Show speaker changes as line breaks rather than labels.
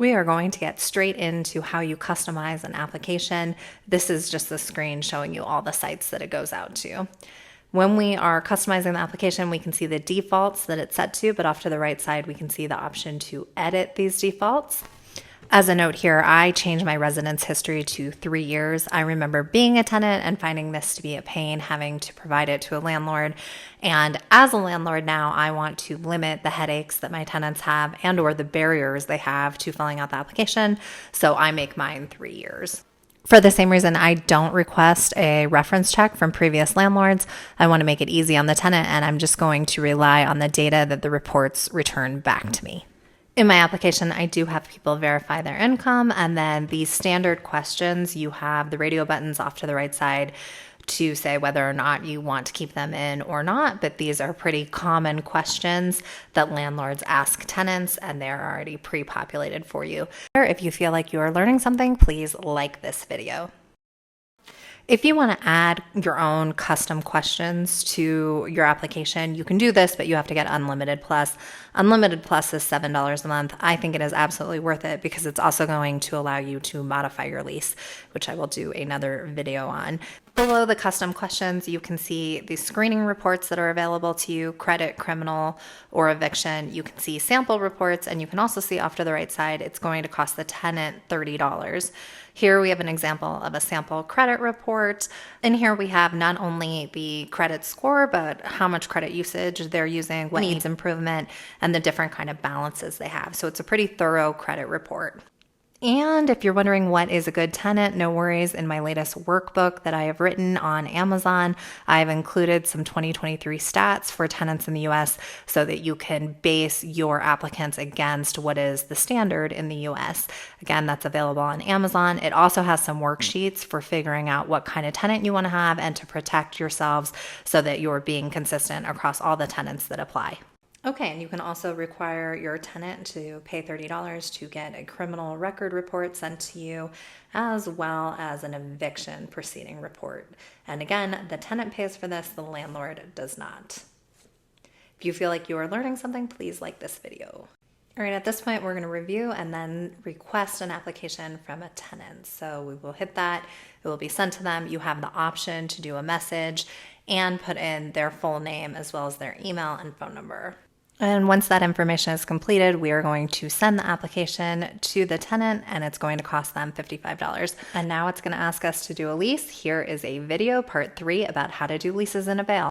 We are going to get straight into how you customize an application. This is just the screen showing you all the sites that it goes out to. When we are customizing the application, we can see the defaults that it's set to, but off to the right side, we can see the option to edit these defaults. As a note here, I changed my residence history to 3 years. I remember being a tenant and finding this to be a pain, having to provide it to a landlord. And as a landlord now, I want to limit the headaches that my tenants have and or the barriers they have to filling out the application. So I make mine 3 years. For the same reason, I don't request a reference check from previous landlords. I want to make it easy on the tenant, and I'm just going to rely on the data that the reports return back to me. In my application, I do have people verify their income, and then these standard questions, you have the radio buttons off to the right side to say whether or not you want to keep them in or not, but these are pretty common questions that landlords ask tenants, and they're already pre-populated for you. If you feel like you are learning something, please like this video. If you want to add your own custom questions to your application, you can do this, but you have to get Unlimited Plus. Unlimited Plus is $7 a month. I think it is absolutely worth it because it's also going to allow you to modify your lease, which I will do another video on. Below the custom questions, you can see the screening reports that are available to you, credit, criminal, or eviction. You can see sample reports, and you can also see off to the right side, it's going to cost the tenant $30. Here we have an example of a sample credit report. And here we have not only the credit score, but how much credit usage they're using, what needs improvement, and the different kind of balances they have. So it's a pretty thorough credit report. And if you're wondering what is a good tenant, no worries. In my latest workbook that I have written on Amazon, I've included some 2023 stats for tenants in the US so that you can base your applicants against what is the standard in the US. Again, that's available on Amazon. It also has some worksheets for figuring out what kind of tenant you want to have and to protect yourselves so that you're being consistent across all the tenants that apply. Okay, and you can also require your tenant to pay $30 to get a criminal record report sent to you, as well as an eviction proceeding report. And again, the tenant pays for this, the landlord does not. If you feel like you are learning something, please like this video. All right, at this point, we're going to review and then request an application from a tenant. So we will hit that. It will be sent to them. You have the option to do a message and put in their full name as well as their email and phone number. And once that information is completed, we are going to send the application to the tenant, and it's going to cost them $55. And now it's going to ask us to do a lease. Here is a video, part 3, about how to do leases in Avail.